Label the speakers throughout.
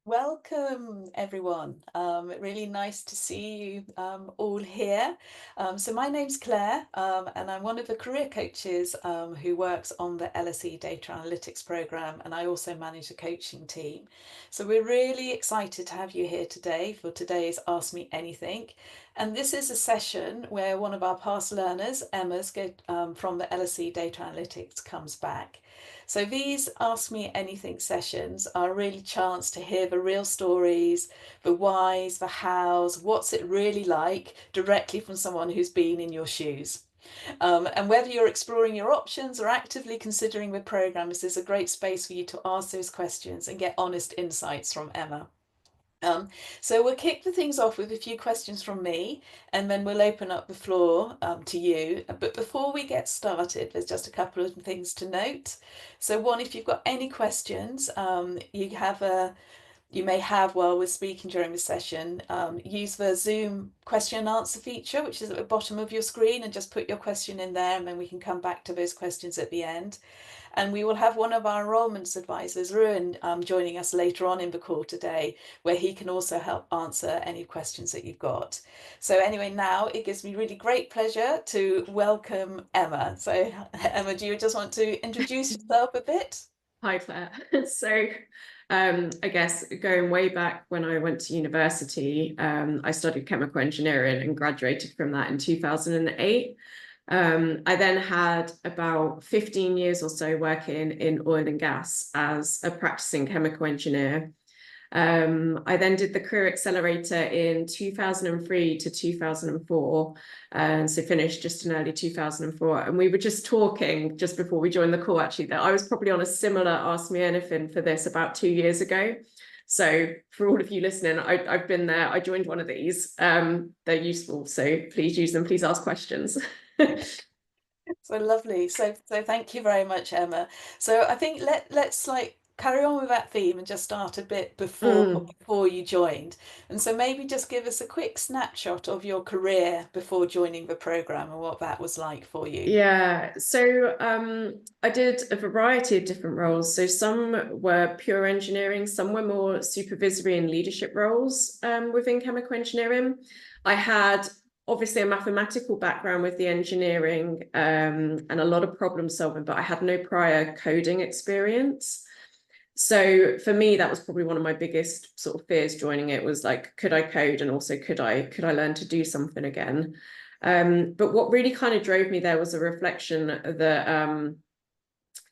Speaker 1: Welcome, everyone. Really nice to see you all here. So my name's Claire, and I'm one of the career coaches who works on the LSE Data Analytics program, and I also manage a coaching team. So we're really excited to have you here today for today's Ask Me Anything. And this is a session where one of our past learners, Emma's from the LSE Data Analytics, comes back. So these Ask Me Anything sessions are a really chance to hear the real stories, the whys, the hows, what's it really like directly from someone who's been in your shoes. And whether you're exploring your options or actively considering the programme, this is a great space for you to ask those questions and get honest insights from Emma. Um, so we'll kick the things off with a few questions from me, and then we'll open up the floor to you. But before we get started, there's just a couple of things to note. So one, if you've got any questions, you may have while we're speaking during the session, use the Zoom question and answer feature, which is at the bottom of your screen, and just put your question in there, and then we can come back to those questions at the end. And we will have one of our enrolments advisors, Ruin, joining us later on in the call today, where he can also help answer any questions that you've got. So anyway, now it gives me really great pleasure to welcome Emma. So Emma, do you just want to introduce yourself a bit?
Speaker 2: Hi, Claire. I guess going way back when I went to university, I studied chemical engineering and graduated from that in 2008. I then had about 15 years or so working in oil and gas as a practicing chemical engineer. I then did the Career Accelerator in 2003 to 2004, and so finished just in early 2004. And we were just talking just before we joined the call, actually, that I was probably on a similar Ask Me Anything for this about 2 years ago. So for all of you listening, I've been there. I joined one of these. They're useful, so please use them. Please ask questions.
Speaker 1: So lovely. So thank you very much, Emma. So I think let's like carry on with that theme and just start a bit before you joined. And so maybe just give us a quick snapshot of your career before joining the program and what that was like for you.
Speaker 2: Yeah, so I did a variety of different roles. So some were pure engineering, some were more supervisory and leadership roles within chemical engineering. I had obviously a mathematical background with the engineering and a lot of problem solving, but I had no prior coding experience. So for me, that was probably one of my biggest sort of fears joining it, was like, could I code, and also could I learn to do something again? But what really kind of drove me there was a reflection that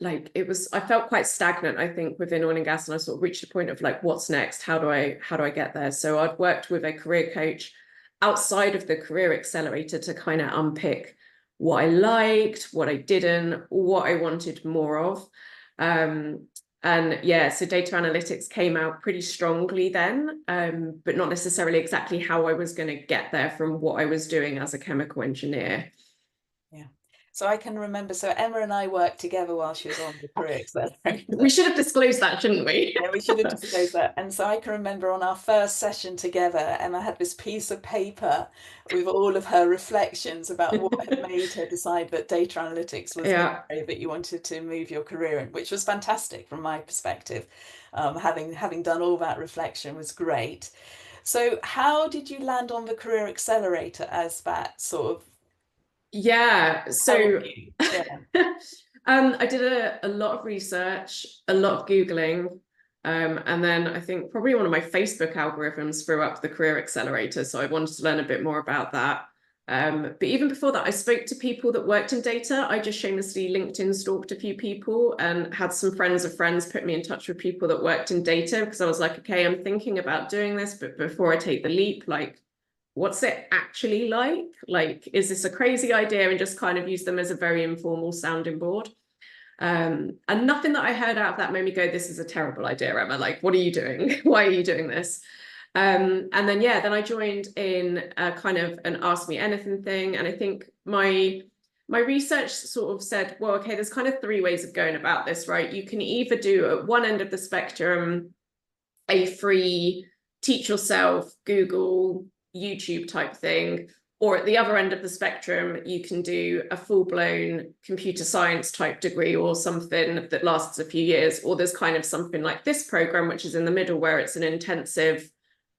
Speaker 2: like I felt quite stagnant, I think, within oil and gas, and I sort of reached a point of like, what's next? How do I get there? So I'd worked with a career coach outside of the Career Accelerator to kind of unpick what I liked, what I didn't, what I wanted more of. And yeah, so data analytics came out pretty strongly then, but not necessarily exactly how I was going to get there from what I was doing as a chemical engineer.
Speaker 1: Yeah. So I can remember, so Emma and I worked together while she was on the Career
Speaker 2: We
Speaker 1: Accelerator.
Speaker 2: should have disclosed that, shouldn't we?
Speaker 1: Yeah, we should have disclosed that. And so I can remember on our first session together, Emma had this piece of paper with all of her reflections about what had made her decide that data analytics was the
Speaker 2: Yeah.
Speaker 1: area that you wanted to move your career in, which was fantastic from my perspective. Having done all that reflection was great. So how did you land on the Career Accelerator as that sort of
Speaker 2: Yeah.
Speaker 1: help
Speaker 2: So
Speaker 1: you? Yeah.
Speaker 2: I did a lot of research, a lot of Googling. And then I think probably one of my Facebook algorithms threw up the Career Accelerator. So I wanted to learn a bit more about that. But even before that, I spoke to people that worked in data. I just shamelessly LinkedIn stalked a few people and had some friends of friends put me in touch with people that worked in data, because I was like, okay, I'm thinking about doing this, but before I take the leap, like, what's it actually like? Like, is this a crazy idea? And just kind of use them as a very informal sounding board. And nothing that I heard out of that made me go, this is a terrible idea, Emma. Like, what are you doing? Why are you doing this? And then, yeah, then I joined in a kind of an Ask Me Anything thing. And I think my research sort of said, well, okay, there's kind of three ways of going about this, right? You can either do at one end of the spectrum a free teach yourself, Google, YouTube type thing, Or at the other end of the spectrum, you can do a full-blown computer science type degree or something that lasts a few years. Or there's kind of something like this program, which is in the middle, where it's an intensive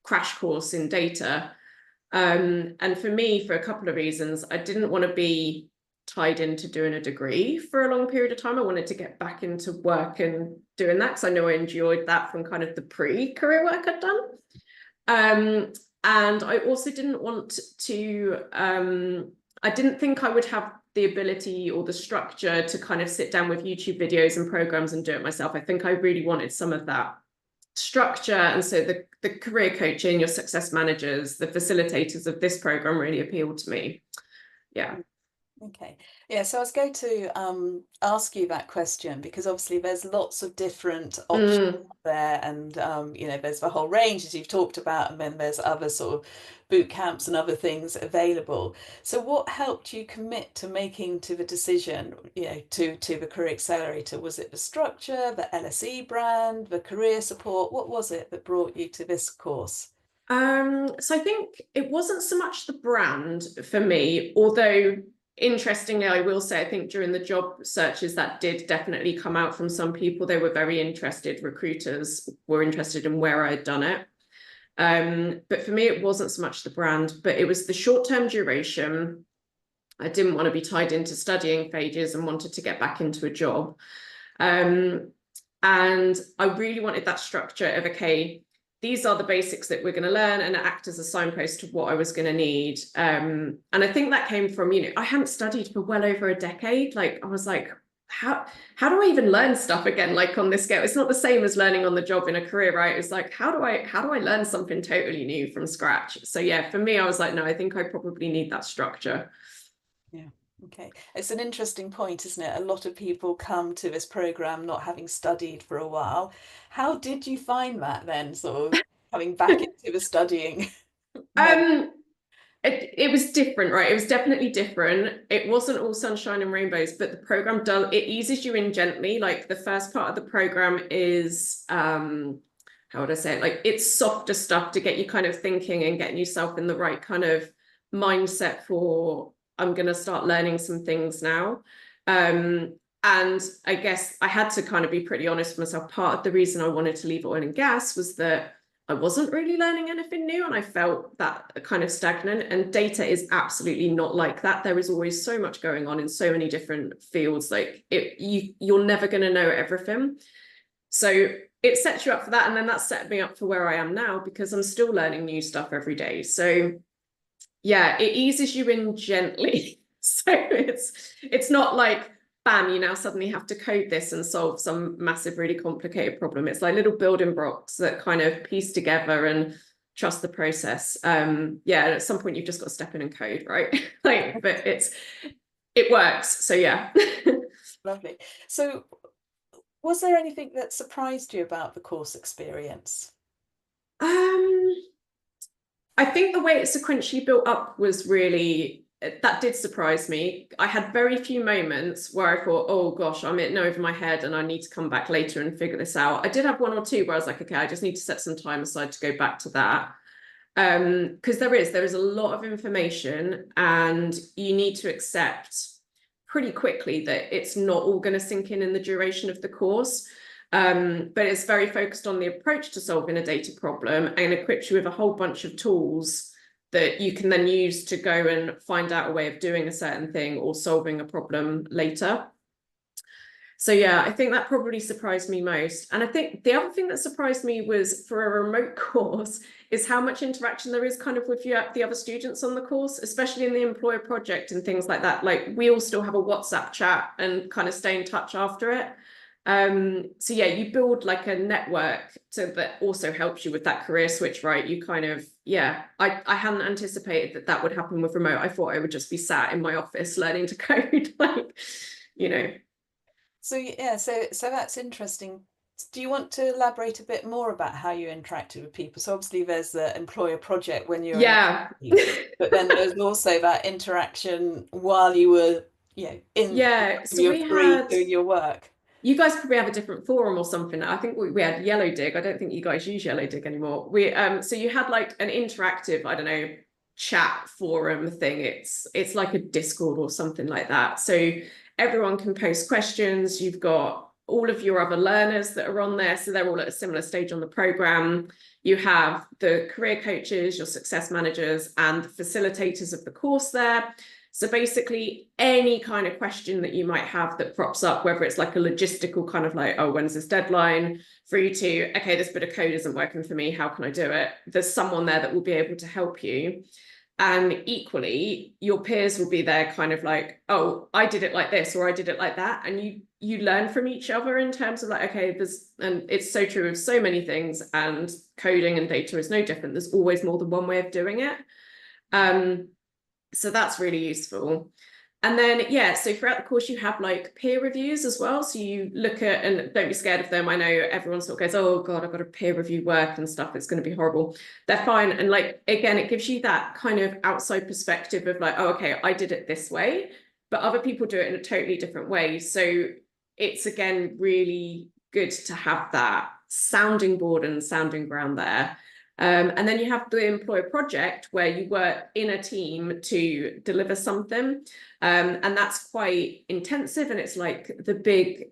Speaker 2: crash course in data. And for me, for a couple of reasons, I didn't want to be tied into doing a degree for a long period of time. I wanted to get back into work and doing that because I know I enjoyed that from kind of the pre-career work I'd done. And I also didn't want to, I didn't think I would have the ability or the structure to kind of sit down with YouTube videos and programs and do it myself. I think I really wanted some of that structure. And so the career coaching, your success managers, the facilitators of this program really appealed to me. Yeah.
Speaker 1: Okay. Yeah, so I was going to ask you that question because obviously there's lots of different options there, and there's the whole range as you've talked about, and then there's other sort of boot camps and other things available. So what helped you commit to making to the decision, to the Career Accelerator? Was it the structure, the LSE brand, the career support? What was it that brought you to this course?
Speaker 2: So I think it wasn't so much the brand for me, although interestingly, I will say, I think during the job searches that did definitely come out from some people. They were very interested, recruiters were interested in where I'd done it. But for me, it wasn't so much the brand, but it was the short-term duration. I didn't want to be tied into studying for ages and wanted to get back into a job. And I really wanted that structure of, okay, these are the basics that we're going to learn and act as a signpost to what I was going to need. And I think that came from, I hadn't studied for well over a decade. Like, I was like, how do I even learn stuff again? Like on this scale, it's not the same as learning on the job in a career, right? It's like, how do I learn something totally new from scratch? So yeah, for me, I was like, no, I think I probably need that structure.
Speaker 1: Yeah. Okay. It's an interesting point, isn't it? A lot of people come to this program not having studied for a while. How did you find that then, sort of coming back into the studying mode?
Speaker 2: Um, it was different, right? It was definitely different. It wasn't all sunshine and rainbows, but the program does, it eases you in gently. Like the first part of the program is, how would I say it? Like it's softer stuff to get you kind of thinking and getting yourself in the right kind of mindset for, I'm going to start learning some things now. And I guess I had to kind of be pretty honest with myself. Part of the reason I wanted to leave oil and gas was that I wasn't really learning anything new and I felt that kind of stagnant, and data is absolutely not like that. There is always so much going on in so many different fields. Like you're never going to know everything. So it sets you up for that. And then that set me up for where I am now because I'm still learning new stuff every day. So yeah, it eases you in gently. So it's not like, bam, you now suddenly have to code this and solve some massive, really complicated problem. It's like little building blocks that kind of piece together and trust the process. Yeah, at some point you've just got to step in and code, right? Like, but it works. So yeah.
Speaker 1: Lovely. So, was there anything that surprised you about the course experience?
Speaker 2: Um, I think the way it sequentially built up was really, that did surprise me. I had very few moments where I thought, oh gosh, I'm in over my head and I need to come back later and figure this out. I did have one or two where I was like, okay, I just need to set some time aside to go back to that. Because there is a lot of information and you need to accept pretty quickly that it's not all going to sink in the duration of the course. But it's very focused on the approach to solving a data problem and equips you with a whole bunch of tools that you can then use to go and find out a way of doing a certain thing or solving a problem later. So yeah, I think that probably surprised me most. And I think the other thing that surprised me was for a remote course is how much interaction there is kind of with you, the other students on the course, especially in the employer project and things like that. Like we all still have a WhatsApp chat and kind of stay in touch after it. So yeah, you build like a network that also helps you with that career switch, right? You kind of, yeah, I hadn't anticipated that would happen with remote. I thought I would just be sat in my office learning to code, like, you know.
Speaker 1: So yeah, so that's interesting. Do you want to elaborate a bit more about how you interacted with people? So obviously there's the employer project when you're an
Speaker 2: Yeah.
Speaker 1: employee, but then there's also that interaction while you were, in
Speaker 2: Yeah. So
Speaker 1: you're
Speaker 2: we
Speaker 1: free
Speaker 2: had,
Speaker 1: doing your work.
Speaker 2: you guys probably have a different forum or something. I think we had Yellow Dig. I don't think you guys use Yellow Dig anymore. So you had like an interactive, I don't know, chat forum thing. It's like a Discord or something like that. So everyone can post questions. You've got all of your other learners that are on there, so they're all at a similar stage on the program. You have the career coaches, your success managers, and the facilitators of the course there. So basically, any kind of question that you might have that crops up, whether it's like a logistical kind of like, oh, when's this deadline, through to, okay, this bit of code isn't working for me, how can I do it? There's someone there that will be able to help you. And equally, your peers will be there kind of like, oh, I did it like this, or I did it like that. And you learn from each other in terms of like, okay, and it's so true of so many things, and coding and data is no different. There's always more than one way of doing it. So that's really useful. And then, yeah, so throughout the course, you have like peer reviews as well. So you look at, and don't be scared of them. I know everyone sort of goes, oh God, I've got to peer review work and stuff. It's going to be horrible. They're fine. And like, again, it gives you that kind of outside perspective of like, oh, okay, I did it this way, but other people do it in a totally different way. So it's, again, really good to have that sounding board and sounding ground there. And then you have the employer project where you work in a team to deliver something. And that's quite intensive. And it's like the big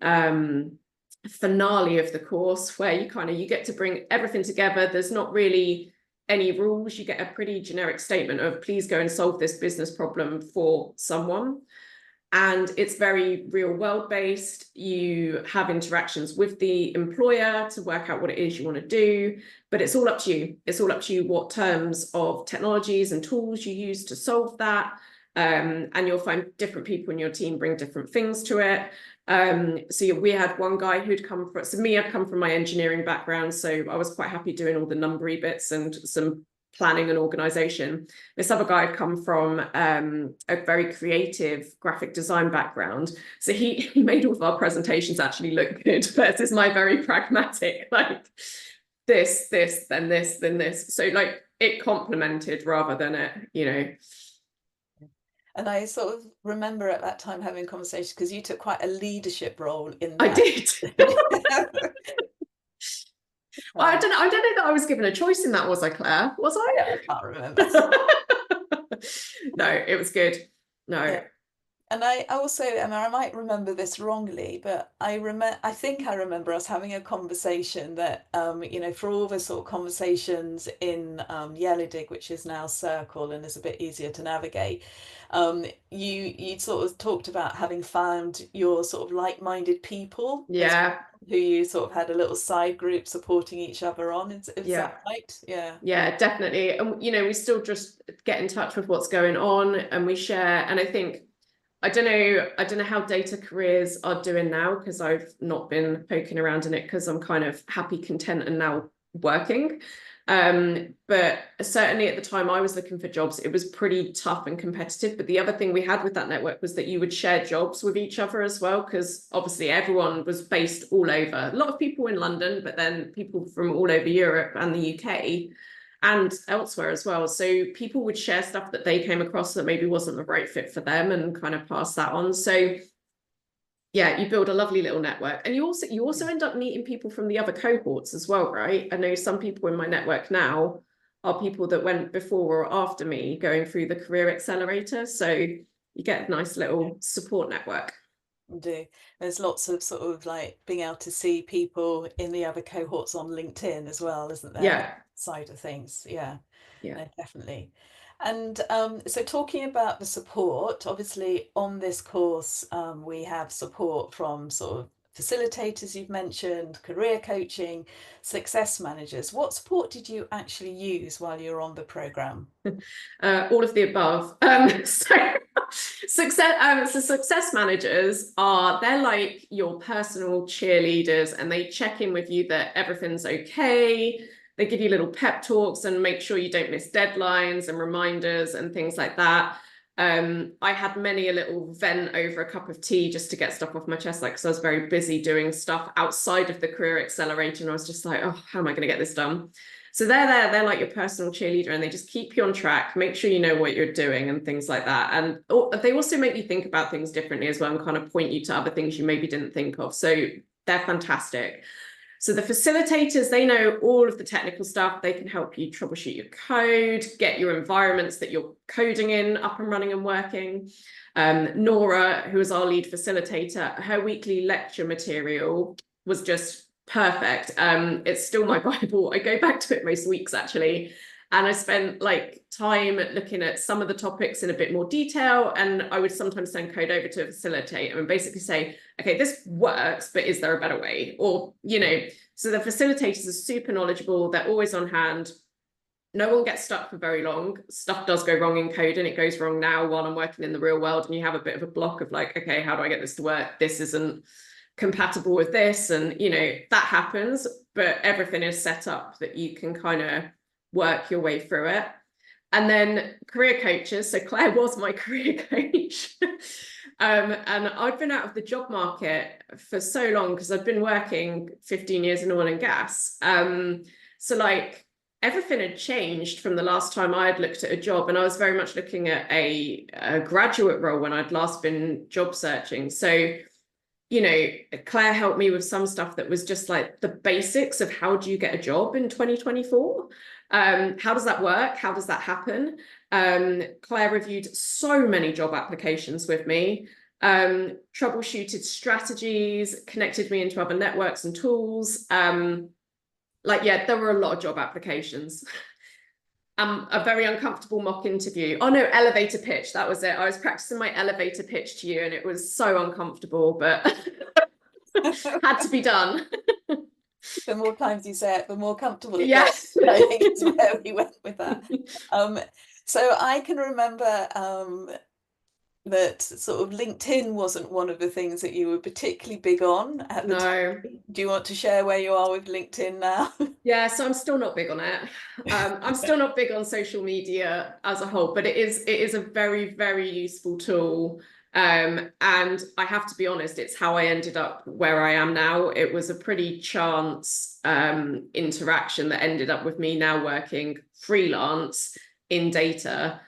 Speaker 2: finale of the course where you get to bring everything together. There's not really any rules. You get a pretty generic statement of please go and solve this business problem for someone. And it's very real world based. You have interactions with the employer to work out what it is you want to do, but it's all up to you. It's all up to you what terms of technologies and tools you use to solve that. And you'll find different people in your team bring different things to it. So we had one guy who'd come from, so me, I'd come from my engineering background. So I was quite happy doing all the numbery bits and some planning and organization. This other guy had come from a very creative graphic design background. So he made all of our presentations actually look good versus my very pragmatic, like this, then this, then this. So like it complemented rather than it, you know.
Speaker 1: And I sort of remember at that time having conversations because you took quite a leadership role in
Speaker 2: I
Speaker 1: that.
Speaker 2: did. Well, I don't know that I was given a choice in that, was I, Claire? Was I?
Speaker 1: I can't remember.
Speaker 2: No, it was good. No.
Speaker 1: Yeah. And I also, and I might remember this wrongly, but I think I remember us having a conversation that, for all the sort of conversations in Yellowdig, which is now Circle and is a bit easier to navigate, you sort of talked about having found your sort of like-minded people,
Speaker 2: Yeah,
Speaker 1: who you sort of had a little side group supporting each other on. Is
Speaker 2: yeah.
Speaker 1: that right? Yeah.
Speaker 2: Yeah, definitely. And we still just get in touch with what's going on, and we share. And I think I don't know how data careers are doing now, because I've not been poking around in it because I'm kind of happy, content, and now working. But certainly at the time I was looking for jobs, it was pretty tough and competitive. But the other thing we had with that network was that you would share jobs with each other as well, because obviously everyone was based all over. A lot of people in London, but then people from all over Europe and the UK and elsewhere as well. So people would share stuff that they came across that maybe wasn't the right fit for them and kind of pass that on. So yeah, you build a lovely little network. And you also end up meeting people from the other cohorts as well, right? I know some people in my network now are people that went before or after me going through the career accelerator. So you get a nice little support network.
Speaker 1: Do. There's lots of sort of like being able to see people in the other cohorts on LinkedIn as well, isn't there?
Speaker 2: Yeah.
Speaker 1: That side of things. Yeah,
Speaker 2: Yeah.
Speaker 1: no, definitely. And so talking about the support, obviously on this course, we have support from sort of facilitators you've mentioned, career coaching, success managers. What support did you actually use while you were on the program?
Speaker 2: All of the above. So success managers they're like your personal cheerleaders, and they check in with you that everything's okay. They give you little pep talks and make sure you don't miss deadlines and reminders and things like that. I had many a little vent over a cup of tea just to get stuff off my chest, like, because I was very busy doing stuff outside of the career accelerator, and I was just like, oh, how am I going to get this done? So they're there, they're like your personal cheerleader, and they just keep you on track, make sure you know what you're doing and things like that. And they also make you think about things differently as well, and kind of point you to other things you maybe didn't think of. So they're fantastic. So the facilitators, they know all of the technical stuff. They can help you troubleshoot your code, get your environments that you're coding in up and running and working. Nora, who is our lead facilitator, her weekly lecture material was just perfect. It's still my Bible. I go back to it most weeks, actually. And I spent like time looking at some of the topics in a bit more detail. And I would sometimes send code over to a facilitator and basically say, okay, this works, but is there a better way? Or, you know, so the facilitators are super knowledgeable. They're always on hand. No one gets stuck for very long. Stuff does go wrong in code, and it goes wrong now while I'm working in the real world. And you have a bit of a block of like, okay, how do I get this to work? This isn't compatible with this. And, you know, that happens, but everything is set up that you can kind of work your way through it. And then career coaches. So Claire was my career coach. And I'd been out of the job market for so long because I'd been working 15 years in oil and gas. So like everything had changed from the last time I had looked at a job, and I was very much looking at a graduate role when I'd last been job searching. So, you know, Claire helped me with some stuff that was just like the basics of how do you get a job in 2024? How does that work? How does that happen? Claire reviewed so many job applications with me, troubleshooted strategies, connected me into other networks and tools. Like, yeah, there were a lot of job applications. A very uncomfortable mock interview. Oh no, elevator pitch. That was it. I was practicing my elevator pitch to you, and it was so uncomfortable, but had to be done.
Speaker 1: The more times you say it, the more comfortable it
Speaker 2: Yes.
Speaker 1: gets. I think it's where we went with that. So I can remember that sort of LinkedIn wasn't one of the things that you were particularly big on at the
Speaker 2: No.
Speaker 1: time. Do you want to share where you are with LinkedIn now?
Speaker 2: Yeah, so I'm still not big on it. I'm still not big on social media as a whole, but it is a very, very useful tool. And I have to be honest, it's how I ended up where I am now. It was a pretty chance interaction that ended up with me now working freelance in data.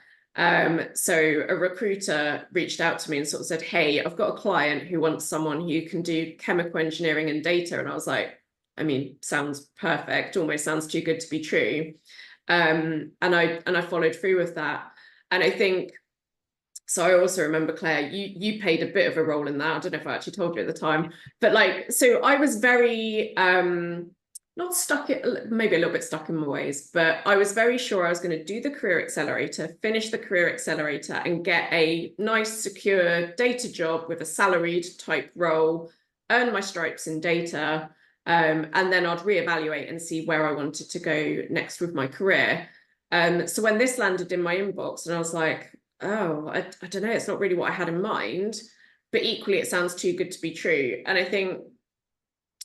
Speaker 2: So a recruiter reached out to me and sort of said, hey, I've got a client who wants someone who can do chemical engineering and data. And I was like, I mean, sounds perfect, almost sounds too good to be true. And I followed through with that. And I think, so I also remember, Claire, you played a bit of a role in that. I don't know if I actually told you at the time, but like, so I was very, not stuck, maybe a little bit stuck in my ways, but I was very sure I was going to do the career accelerator, finish the career accelerator and get a nice, secure data job with a salaried type role, earn my stripes in data, and then I'd reevaluate and see where I wanted to go next with my career. So when this landed in my inbox, and I was like, oh, I don't know, it's not really what I had in mind, but equally it sounds too good to be true. And I think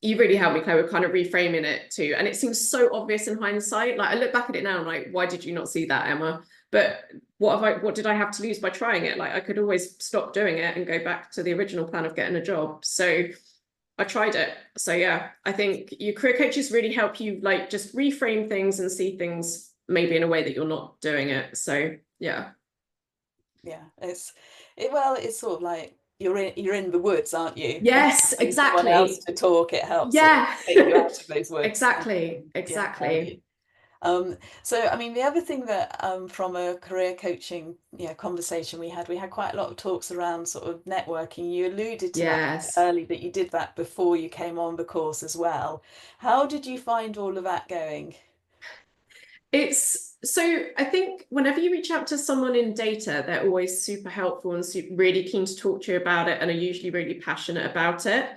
Speaker 2: you really helped me, Claire, with kind of reframing it too. And it seems so obvious in hindsight. Like I look back at it now and like, why did you not see that, Emma? But what did I have to lose by trying it? Like I could always stop doing it and go back to the original plan of getting a job. So I tried it. So yeah, I think your career coaches really help you like just reframe things and see things maybe in a way that you're not doing it. So yeah.
Speaker 1: Yeah, well, it's sort of like you're in the woods, aren't you? And
Speaker 2: Yes,
Speaker 1: having someone else
Speaker 2: exactly.
Speaker 1: to talk, it helps sort of
Speaker 2: Yeah.
Speaker 1: take you out of those woods.
Speaker 2: Exactly.
Speaker 1: Yeah, help
Speaker 2: Exactly.
Speaker 1: you. So I mean, the other thing that from a career coaching conversation we had quite a lot of talks around sort of networking. You alluded to that
Speaker 2: Yes.
Speaker 1: early, that you did that before you came on the course as well. How did you find all of that going?
Speaker 2: It's so I think whenever you reach out to someone in data, they're always super helpful and really keen to talk to you about it and are usually really passionate about it.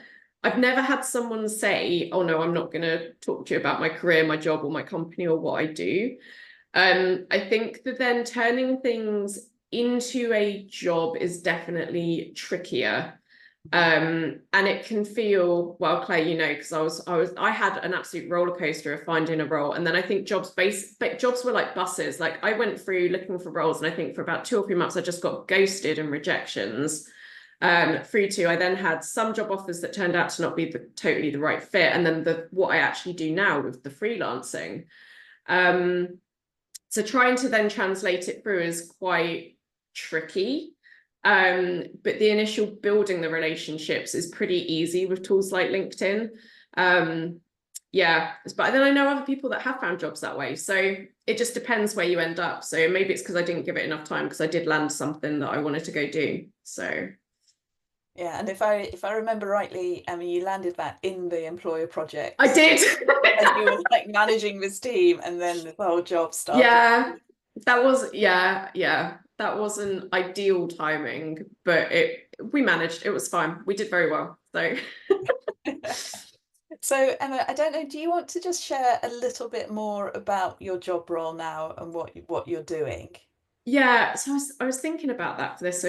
Speaker 2: I've never had someone say, oh no, I'm not going to talk to you about my career, my job, or my company or what I do. I think that then turning things into a job is definitely trickier. And it can feel, well, Claire, you know, because I had an absolute roller coaster of finding a role. And then I think jobs were like buses. Like I went through looking for roles, and I think for about 2 or 3 months, I just got ghosted and rejections. Through to I then had some job offers that turned out to not be totally the right fit. And then what I actually do now with the freelancing. So trying to then translate it through is quite tricky. But the initial building the relationships is pretty easy with tools like LinkedIn. yeah, but then I know other people that have found jobs that way. So it just depends where you end up. So maybe it's because I didn't give it enough time, because I did land something that I wanted to go do. So
Speaker 1: Yeah, and if I remember rightly, I mean, you landed that in the employer
Speaker 2: I
Speaker 1: projects
Speaker 2: did.
Speaker 1: as you were like managing this team, and then the whole job started.
Speaker 2: Yeah, yeah, that wasn't ideal timing, but we managed. It was fine. We did very well. So
Speaker 1: So, Emma, I don't know, do you want to just share a little bit more about your job role now and what you're doing?
Speaker 2: yeah, so I was thinking about that for this. So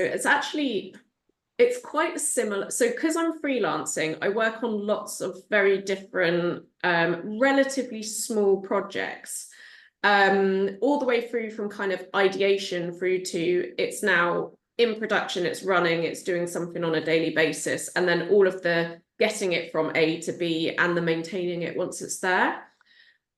Speaker 2: it's quite similar. So because I'm freelancing, I work on lots of very different, relatively small projects, all the way through from kind of ideation through to it's now in production, it's running, it's doing something on a daily basis, and then all of the getting it from A to B and the maintaining it once it's there.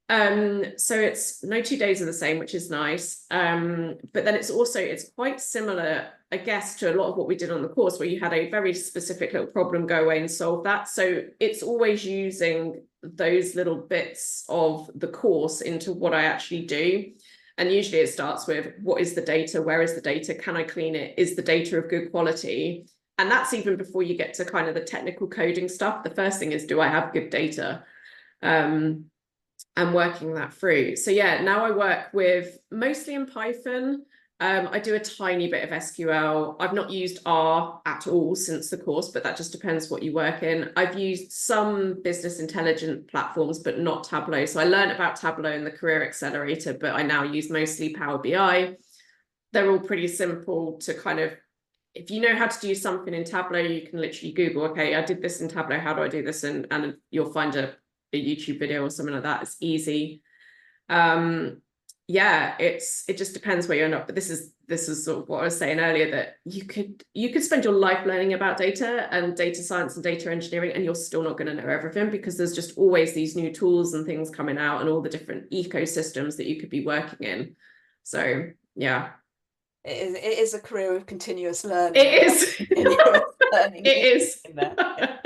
Speaker 2: So it's no 2 days are the same, which is nice. But then it's quite similar, I guess, to a lot of what we did on the course, where you had a very specific little problem, go away and solve that. So it's always using those little bits of the course into what I actually do. And usually it starts with, what is the data? Where is the data? Can I clean it? Is the data of good quality? And that's even before you get to kind of the technical coding stuff. The first thing is, do I have good data? And working that through. So yeah, now I work with mostly in Python. I do a tiny bit of SQL. I've not used R at all since the course, but that just depends what you work in. I've used some business intelligence platforms, but not Tableau. So I learned about Tableau in the Career Accelerator, but I now use mostly Power BI. They're all pretty simple to kind of, if you know how to do something in Tableau, you can literally Google, okay, I did this in Tableau, how do I do this? And you'll find a YouTube video or something like that. It's easy. Yeah, it just depends where you end up. But this is sort of what I was saying earlier, that you could spend your life learning about data and data science and data engineering, and you're still not going to know everything, because there's just always these new tools and things coming out and all the different ecosystems that you could be working in. So yeah,
Speaker 1: It is a career of continuous learning,
Speaker 2: it
Speaker 1: and
Speaker 2: is.
Speaker 1: continuous learning
Speaker 2: It is.
Speaker 1: in there. Yeah.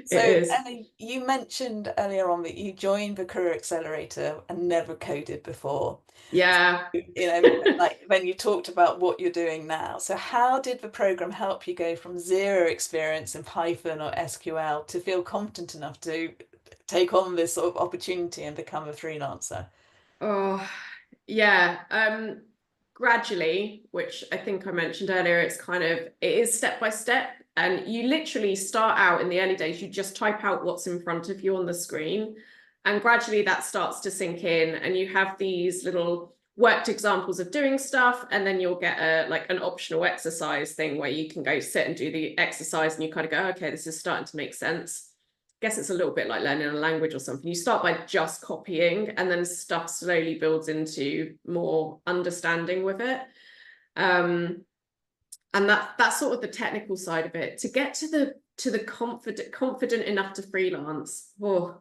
Speaker 2: It
Speaker 1: So,
Speaker 2: is.
Speaker 1: Emma, you mentioned earlier on that you joined the Career Accelerator and never coded before.
Speaker 2: Yeah.
Speaker 1: Like when you talked about what you're doing now. So, how did the program help you go from zero experience in Python or SQL to feel competent enough to take on this sort of opportunity and become a freelancer?
Speaker 2: Oh, yeah. Gradually, which I think I mentioned earlier, it is step by step. And you literally start out in the early days, you just type out what's in front of you on the screen. And gradually that starts to sink in, and you have these little worked examples of doing stuff. And then you'll get an optional exercise thing where you can go sit and do the exercise, and you kind of go, okay, this is starting to make sense. Guess it's a little bit like learning a language or something. You start by just copying, and then stuff slowly builds into more understanding with it. And that's sort of the technical side of it. To get to the confident enough to freelance, oh,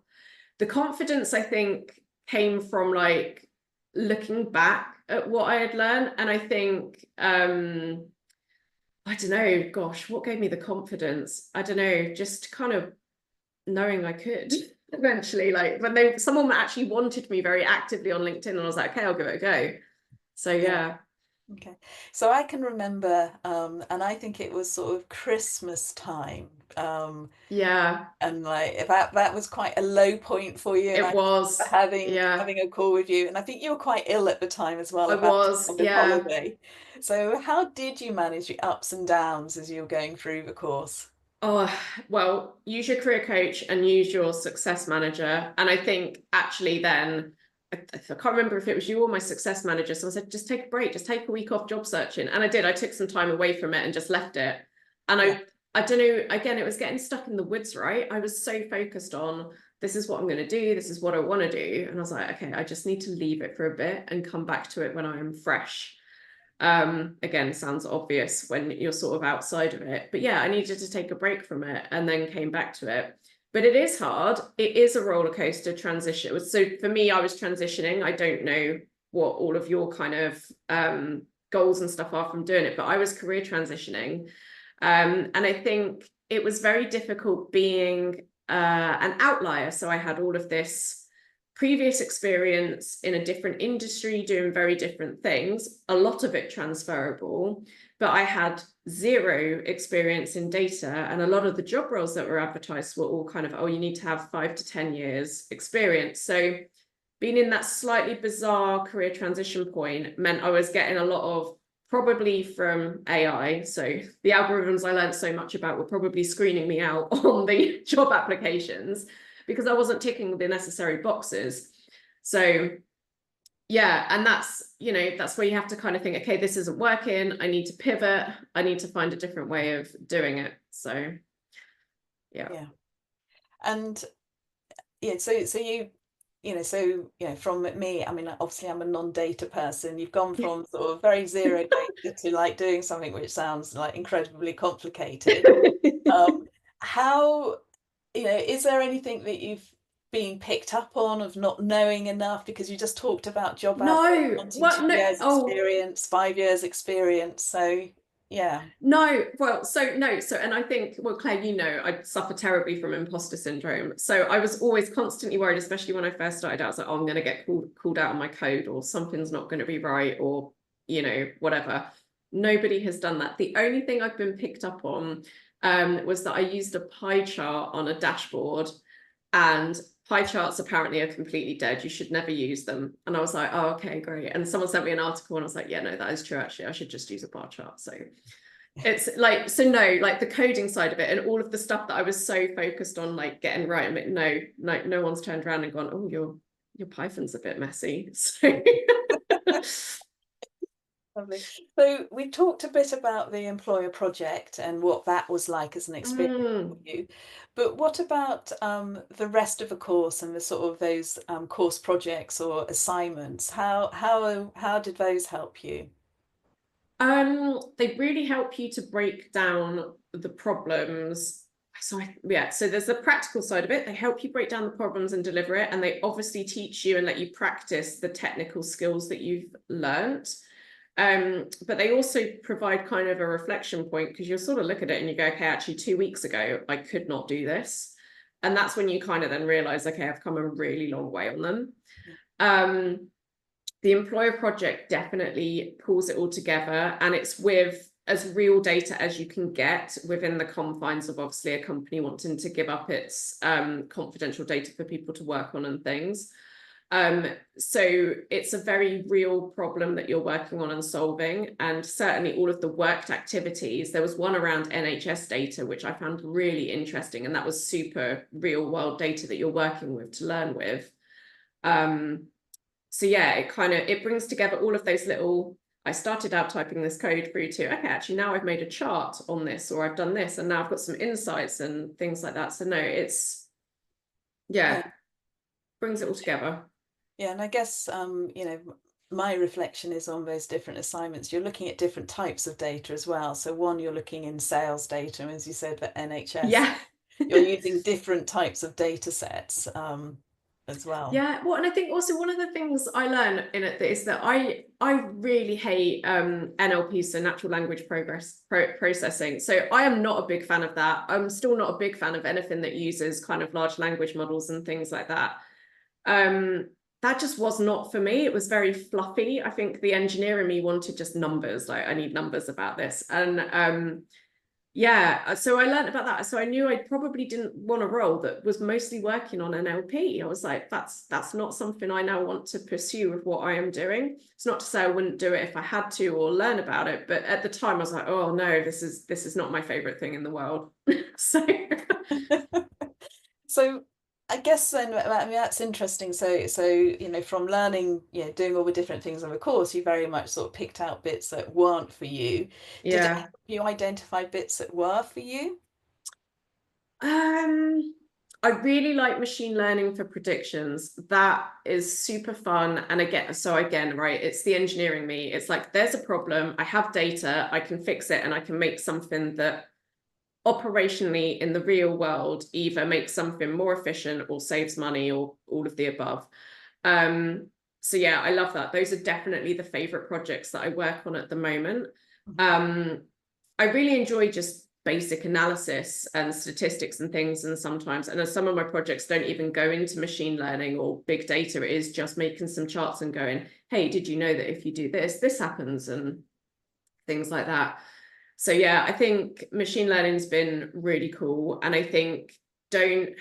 Speaker 2: the confidence I think came from like looking back at what I had learned. And I think I don't know, gosh, what gave me the confidence? I don't know, just kind of knowing I could eventually, like when someone actually wanted me very actively on LinkedIn, and I was like, okay, I'll give it a go. So
Speaker 1: Yeah.
Speaker 2: yeah.
Speaker 1: Okay. So I can remember, and I think it was sort of Christmas time.
Speaker 2: Yeah,
Speaker 1: And like that was quite a low point for you. And
Speaker 2: it
Speaker 1: I
Speaker 2: was. Yeah,
Speaker 1: having a call with you. And I think you were quite ill at the time as well,
Speaker 2: I
Speaker 1: about to
Speaker 2: was.
Speaker 1: go on
Speaker 2: Yeah.
Speaker 1: holiday. So how did you manage the ups and downs as you were going through the course?
Speaker 2: Oh, well, use your career coach and use your success manager. And I think actually then, I can't remember if it was you or my success manager. So I said, just take a break, just take a week off job searching. And I did. I took some time away from it and just left it. And
Speaker 1: Yeah.
Speaker 2: I don't know, again, it was getting stuck in the woods, right? I was so focused on, this is what I'm going to do. This is what I want to do. And I was like, okay, I just need to leave it for a bit and come back to it when I am fresh. Again, sounds obvious when you're sort of outside of it, but yeah, I needed to take a break from it and then came back to it. But it is hard. It is a roller coaster transition. So for me, I was transitioning. I don't know what all of your kind of goals and stuff are from doing it, but I was career transitioning. And I think it was very difficult being an outlier. So I had all of this previous experience in a different industry doing very different things, a lot of it transferable, but I had zero experience in data. And a lot of the job roles that were advertised were all kind of, oh, you need to have 5 to 10 years experience. So being in that slightly bizarre career transition point meant I was getting a lot of, probably from AI. So the algorithms I learned so much about were probably screening me out on the job applications because I wasn't ticking the necessary boxes. So yeah, and that's, you know, that's where you have to kind of think, okay, this isn't working. I need to pivot. I need to find a different way of doing it. So yeah.
Speaker 1: Yeah. And yeah, so from me, I mean, obviously I'm a non-data person. You've gone from sort of very zero data to like doing something which sounds like incredibly complicated. Um, how, is there anything that you've been picked up on of not knowing enough? Because you just talked about job adverts
Speaker 2: No,
Speaker 1: wanting
Speaker 2: what? No,
Speaker 1: 2 years
Speaker 2: oh,
Speaker 1: experience, 5 years experience. So yeah,
Speaker 2: no, well, so no, so, and I think, well, Claire, you know, I suffer terribly from imposter syndrome. So I was always constantly worried, especially when I first started out, I was like, oh, I'm going to get called out on my code, or something's not going to be right, or, you know, whatever. Nobody has done that. The only thing I've been picked up on was that I used a pie chart on a dashboard, and pie charts apparently are completely dead. You should never use them. And I was like, oh, okay, great. And someone sent me an article and I was like, yeah, no, that is true. Actually, I should just use a bar chart. So it's like, so no, like the coding side of it and all of the stuff that I was so focused on like getting right. I mean, no, like no one's turned around and gone, oh, your Python's a bit messy. So
Speaker 1: lovely. So we talked a bit about the employer project and what that was like as an experience for you. But what about the rest of the course and the sort of those course projects or assignments? How did those help you?
Speaker 2: They really help you to break down the problems. So yeah, so there's the practical side of it. They help you break down the problems and deliver it, and they obviously teach you and let you practice the technical skills that you've learnt. But they also provide kind of a reflection point because you'll sort of look at it and you go, okay, actually 2 weeks ago, I could not do this. And that's when you kind of then realize, okay, I've come a really long way on them. Um, the employer project definitely pulls it all together, and it's with as real data as you can get within the confines of obviously a company wanting to give up its confidential data for people to work on and things. So it's a very real problem that you're working on and solving, and certainly all of the worked activities. There was one around NHS data, which I found really interesting, and that was super real world data that you're working with to learn with. So yeah, it brings together all of those little, I started out typing this code through to, okay, actually now I've made a chart on this, or I've done this, and now I've got some insights and things like that. So no, it's,
Speaker 1: Yeah,
Speaker 2: yeah, brings it all together.
Speaker 1: yeah, and I guess my reflection is on those different assignments. You're looking at different types of data as well. So one, you're looking in sales data, and as you said, for NHS,
Speaker 2: Yeah.
Speaker 1: you're using different types of data sets as well.
Speaker 2: Yeah, well, and I think also one of the things I learned in it is that I really hate NLP, so natural language processing. So I am not a big fan of that. I'm still not a big fan of anything that uses kind of large language models and things like that. That just was not for me. It was very fluffy. I think the engineer in me wanted just numbers, like I need numbers about this. And yeah, so I learned about that. So I knew I probably didn't want a role that was mostly working on NLP. I was like, that's not something I now want to pursue with what I am doing. It's not to say I wouldn't do it if I had to or learn about it, but at the time I was like, oh no, this is not my favorite thing in the world. So
Speaker 1: So I guess then, I mean, that's interesting. So from learning, doing all the different things on the course, you very much sort of picked out bits that weren't for you. Did it
Speaker 2: yeah.
Speaker 1: help you identify bits that were for you?
Speaker 2: Um, I really like machine learning for predictions. That is super fun. And again, right, it's the engineering me. It's like there's a problem, I have data, I can fix it, and I can make something that operationally in the real world either makes something more efficient or saves money or all of the above. Um, so yeah, I love that. Those are definitely the favorite projects that I work on at the moment.
Speaker 1: Mhm.
Speaker 2: Um, I really enjoy just basic analysis and statistics and things. And sometimes, and as some of my projects don't even go into machine learning or big data, it is just making some charts and going, hey, did you know that if you do this, this happens, and things like that. So yeah, I think machine learning's been really cool. And I think don't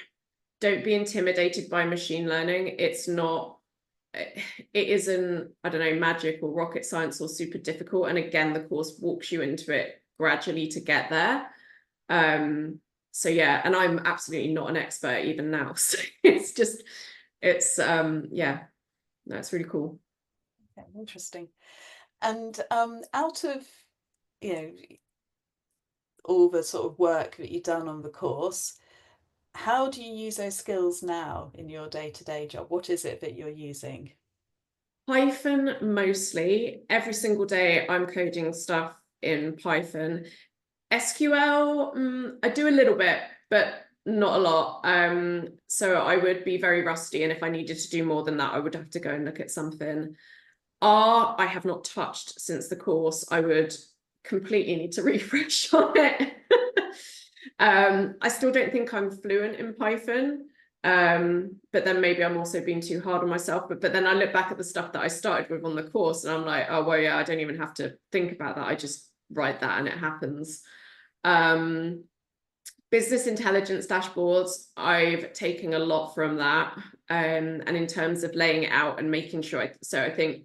Speaker 2: be intimidated by machine learning. It's not, it isn't, I don't know, magic or rocket science or super difficult. And again, the course walks you into it gradually to get there. So yeah, and I'm absolutely not an expert even now. So it's just, it's yeah, no, it's really cool.
Speaker 1: Okay, interesting. And out of, you know, all the sort of work that you've done on the course, how do you use those skills now in your day-to-day job? What is it that you're using?
Speaker 2: Python mostly. Every single day I'm coding stuff in Python. SQL, I do a little bit, but not a lot. So I would be very rusty, and if I needed to do more than that, I would have to go and look at something. R, I have not touched since the course. I would completely need to refresh on it. I still don't think I'm fluent in Python. But then maybe I'm also being too hard on myself. But then I look back at the stuff that I started with on the course, and I'm like, oh well, yeah, I don't even have to think about that. I just write that and it happens. Business intelligence dashboards, I've taken a lot from that. And in terms of laying it out and making sure, so I think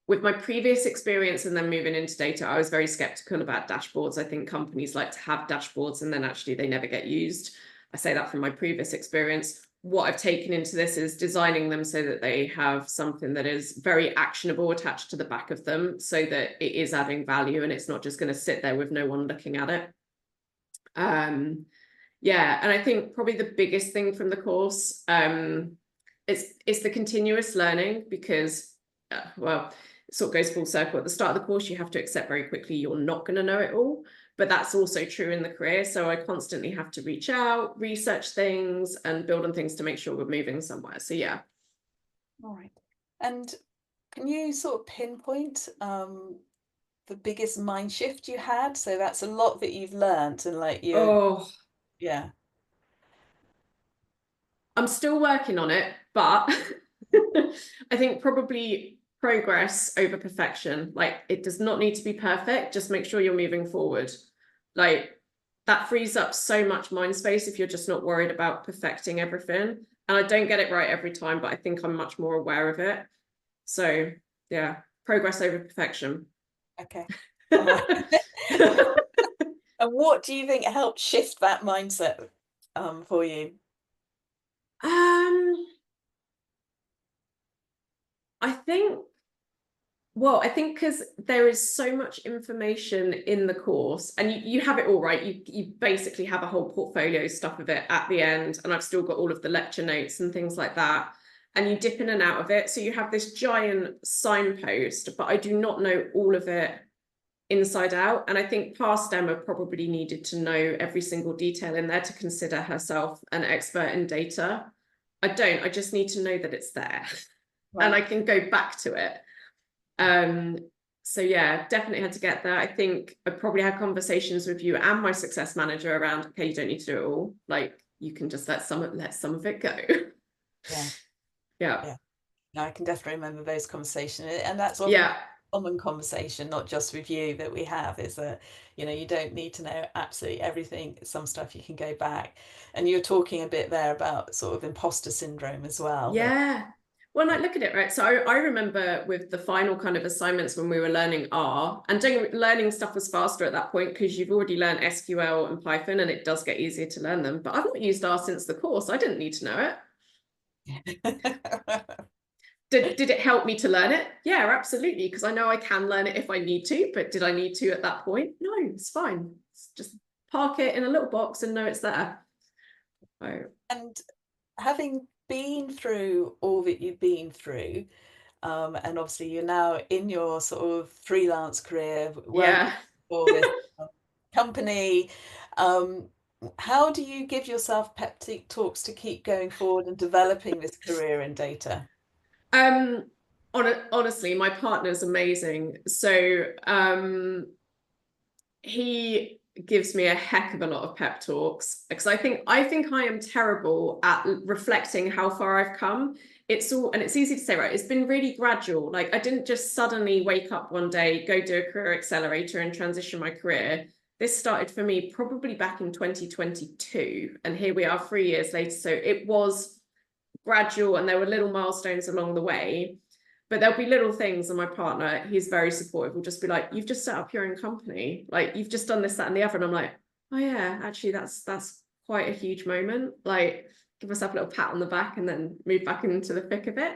Speaker 2: with my previous experience and then moving into data, I was very skeptical about dashboards. I think companies like to have dashboards and then actually they never get used. I say that from my previous experience. What I've taken into this is designing them so that they have something that is very actionable attached to the back of them, so that it is adding value and it's not just going to sit there with no one looking at it. Yeah, and I think probably the biggest thing from the course it's the continuous learning, because well, it sort of goes full circle. At the start of the course, you have to accept very quickly you're not going to know it all, but that's also true in the career. So I constantly have to reach out, research things, and build on things to make sure we're moving somewhere. So yeah.
Speaker 1: All right. And can you sort of pinpoint the biggest mind shift you had? So that's a lot that you've learned, and like you,
Speaker 2: Oh,
Speaker 1: yeah.
Speaker 2: I'm still working on it, but I think probably progress over perfection. Like, it does not need to be perfect. Just make sure you're moving forward. Like, that frees up so much mind space if you're just not worried about perfecting everything. And I don't get it right every time, but I think I'm much more aware of it. So yeah, progress over perfection.
Speaker 1: Okay. All right. And what do you think helped shift that mindset for you?
Speaker 2: Um, I think, well, I think because there is so much information in the course, and you have it all right. You basically have a whole portfolio stuff of it at the end, and I've still got all of the lecture notes and things like that. And you dip in and out of it. So you have this giant signpost, but I do not know all of it inside out. And I think past Emma probably needed to know every single detail in there to consider herself an expert in data. I don't, I just need to know that it's there and I
Speaker 1: Right.
Speaker 2: can go back to it. Um, so yeah, definitely had to get there. I think I probably had conversations with you and my success manager around, okay, you don't need to do it all. Like, you can just let some of it go.
Speaker 1: Yeah.
Speaker 2: Yeah.
Speaker 1: Yeah. No, I can definitely remember those conversations. And that's often
Speaker 2: Yeah.
Speaker 1: a common conversation, not just with you, that we have, is that, you don't need to know absolutely everything. Some stuff you can go back. And you're talking a bit there about sort of imposter syndrome as well. That
Speaker 2: Yeah. Well, like, look at it, right? So I remember with the final kind of assignments when we were learning R, and learning stuff was faster at that point because you've already learned SQL and Python, and it does get easier to learn them. But I've not used R since the course. I didn't need to know it. Did it help me to learn it? Yeah, absolutely. Because I know I can learn it if I need to. But did I need to at that point? No, it's fine. It's just park it in a little box and know it's there. Oh,
Speaker 1: And having been through all that you've been through, and obviously you're now in your sort of freelance career working
Speaker 2: yeah.
Speaker 1: for this company. Um, how do you give yourself pep talks to keep going forward and developing this career in data?
Speaker 2: Um, honestly, my partner's amazing. So he gives me a heck of a lot of pep talks, because I think I am terrible at reflecting how far I've come. And it's easy to say, right? It's been really gradual. Like, I didn't just suddenly wake up one day, go do a career accelerator and transition my career. This started for me probably back in 2022, and here we are 3 years later. So it was gradual, and there were little milestones along the way. But there'll be little things, and my partner, he's very supportive, will just be like, you've just set up your own company, like you've just done this, that, and the other. And I'm like, oh yeah, actually that's quite a huge moment. Like, give myself a little pat on the back and then move back into the thick of it.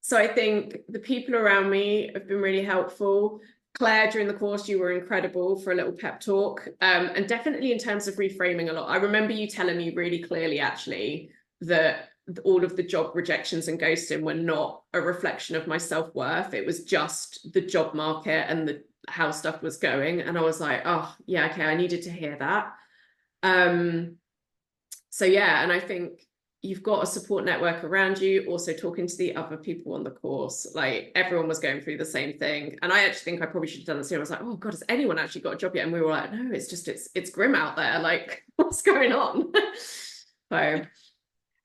Speaker 2: So I think the people around me have been really helpful. Claire, during the course, you were incredible for a little pep talk. And definitely in terms of reframing a lot. I remember you telling me really clearly, actually, that all of the job rejections and ghosting were not a reflection of my self-worth. It was just the job market and how stuff was going. And I was like, oh yeah, okay, I needed to hear that. So yeah, and I think you've got a support network around you, also talking to the other people on the course. Like, everyone was going through the same thing. And I actually think I probably should have done this here. I was like, oh God, has anyone actually got a job yet? And we were like, no, it's grim out there. Like, what's going on? So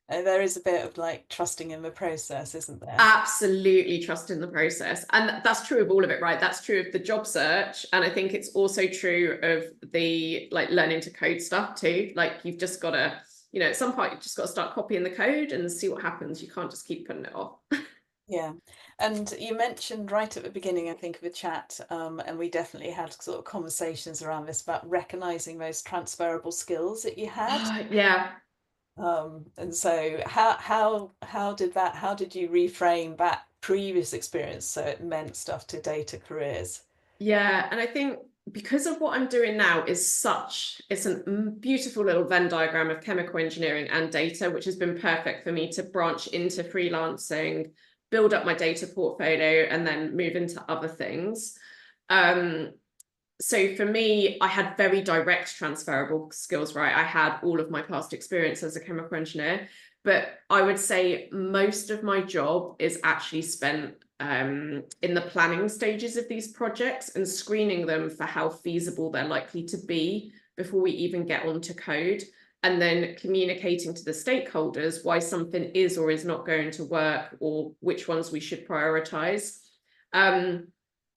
Speaker 1: There is a bit of like trusting in the process, isn't there?
Speaker 2: absolutely trust in the process. And that's true of all of it, right? That's true of the job search. And I think it's also true of the like learning to code stuff too. Like, you've just got to, at some point, you've just got to start copying the code and see what happens. You can't just keep putting it off.
Speaker 1: Yeah. And you mentioned right at the beginning, I think, of the chat, and we definitely had sort of conversations around this about recognizing those transferable skills that you had.
Speaker 2: Yeah.
Speaker 1: And so how did you reframe that previous experience so it meant stuff to data careers?
Speaker 2: Yeah. And I think because of what I'm doing now it's a beautiful little Venn diagram of chemical engineering and data, which has been perfect for me to branch into freelancing, build up my data portfolio, and then move into other things. So for me, I had very direct transferable skills, right? I had all of my past experience as a chemical engineer, but I would say most of my job is actually spent in the planning stages of these projects and screening them for how feasible they're likely to be before we even get onto code, and then communicating to the stakeholders why something is or is not going to work, or which ones we should prioritize.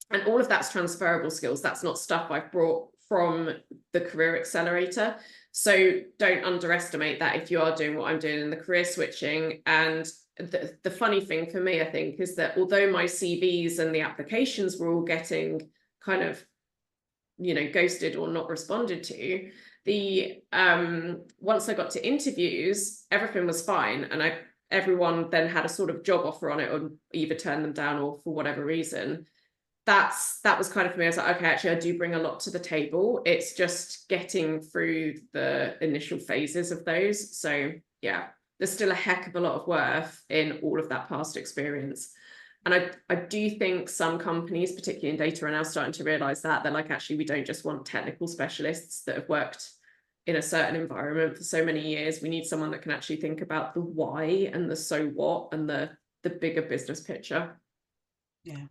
Speaker 2: And all of that's transferable skills. That's not stuff I've brought from the career accelerator. So don't underestimate that if you are doing what I'm doing in the career switching. And the funny thing for me, I think, is that although my CVs and the applications were all getting kind of, ghosted or not responded to, once I got to interviews, everything was fine. And everyone then had a sort of job offer on it, or either turned them down or for whatever reason. That was kind of for me. I was like, okay, actually, I do bring a lot to the table. It's just getting through the initial phases of those. So yeah, there's still a heck of a lot of worth in all of that past experience. And I do think some companies, particularly in data, are now starting to realize that they're like, actually, we don't just want technical specialists that have worked in a certain environment for so many years. We need someone that can actually think about the why and the so what and the bigger business picture.
Speaker 1: Yeah.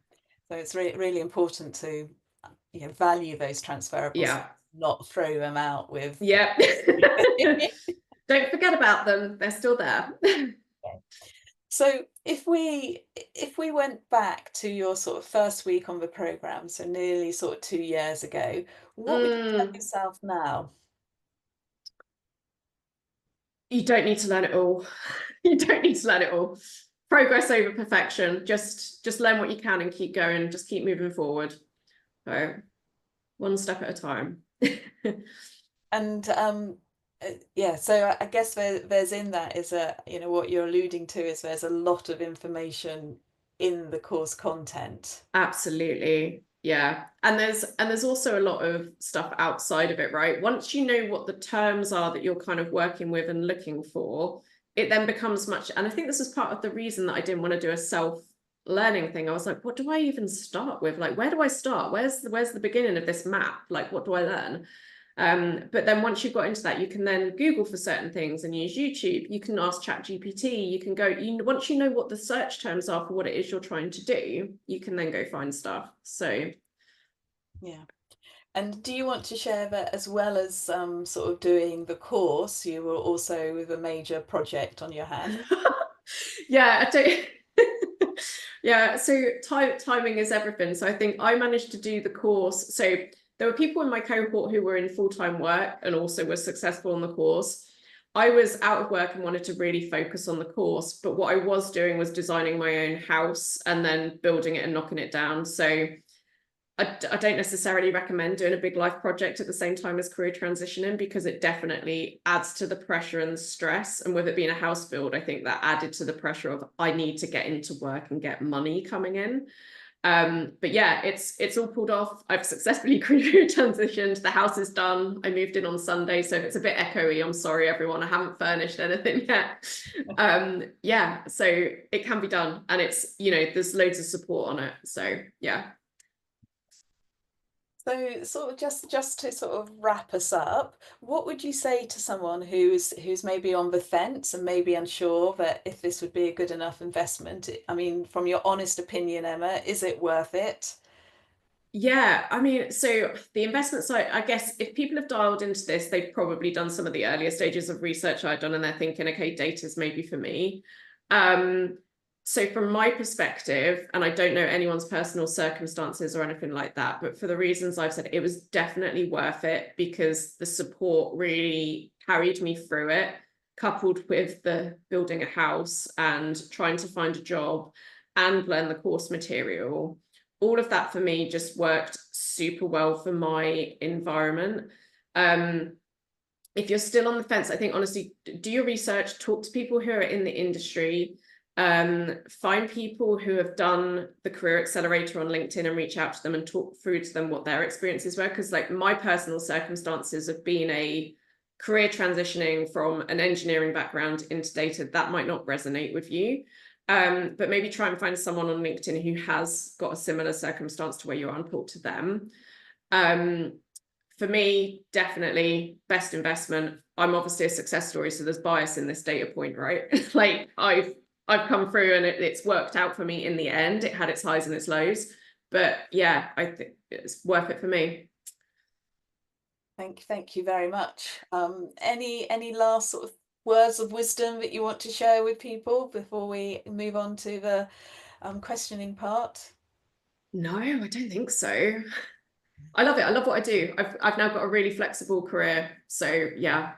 Speaker 1: So it's really important to value those transferables,
Speaker 2: Yeah.
Speaker 1: not throw them out with.
Speaker 2: Yeah. Don't forget about them. They're still there.
Speaker 1: So if we went back to your sort of first week on the program, so nearly sort of 2 years ago, what would you tell yourself now?
Speaker 2: You don't need to learn it all. You don't need to learn it all. Progress over perfection. Just learn what you can and keep going. Just keep moving forward. So one step at a time.
Speaker 1: And yeah, so I guess there's in that is what you're alluding to is there's a lot of information in the course content.
Speaker 2: Absolutely. Yeah. And there's also a lot of stuff outside of it, right? Once you know what the terms are that you're kind of working with and looking for, it then becomes much, and I think this is part of the reason that I didn't want to do a self-learning thing. I was like, what do I even start with? Like, where do I start? Where's the beginning of this map? Like, what do I learn? But then once you've got into that, you can then Google for certain things and use YouTube. You can ask ChatGPT. You can go, once you know what the search terms are for what it is you're trying to do, you can then go find stuff. So
Speaker 1: Yeah. And do you want to share that as well as sort of doing the course, you were also with a major project on your hand?
Speaker 2: Yeah, I don't. Yeah, so timing is everything. So I think I managed to do the course. So there were people in my cohort who were in full-time work and also were successful in the course. I was out of work and wanted to really focus on the course, but what I was doing was designing my own house and then building it and knocking it down. So I don't necessarily recommend doing a big life project at the same time as career transitioning, because it definitely adds to the pressure and the stress. And with it being a house build, I think that added to the pressure of I need to get into work and get money coming in. But yeah, it's all pulled off. I've successfully career transitioned. The house is done. I moved in on Sunday, so if it's a bit echoey, I'm sorry, everyone. I haven't furnished anything yet. Yeah, so it can be done, and it's, you know, there's loads of support on it. So yeah.
Speaker 1: So sort of just to sort of wrap us up, what would you say to someone who's maybe on the fence and maybe unsure that if this would be a good enough investment? I mean, from your honest opinion, Emma, is it worth it?
Speaker 2: Yeah, I mean, so the investment side, I guess if people have dialed into this, they've probably done some of the earlier stages of research I've done, and they're thinking, okay, data's maybe for me. Um, so from my perspective, and I don't know anyone's personal circumstances or anything like that, but for the reasons I've said, it was definitely worth it because the support really carried me through it, coupled with the building a house and trying to find a job and learn the course material. All of that for me just worked super well for my environment. If you're still on the fence, I think honestly, do your research, talk to people who are in the industry, find people who have done the Career Accelerator on LinkedIn and reach out to them and talk through to them what their experiences were. Because like my personal circumstances of being a career transitioning from an engineering background into data, that might not resonate with you. But maybe try and find someone on LinkedIn who has got a similar circumstance to where you are and talk to them. For me, definitely best investment. I'm obviously a success story, so there's bias in this data point, right? Like I've come through and it's worked out for me in the end. It had its highs and its lows, but yeah, I think it's worth it for me.
Speaker 1: Thank you very much. Any last sort of words of wisdom that you want to share with people before we move on to the questioning part?
Speaker 2: No, I don't think so. I love it. I love what I do. I've now got a really flexible career. So yeah,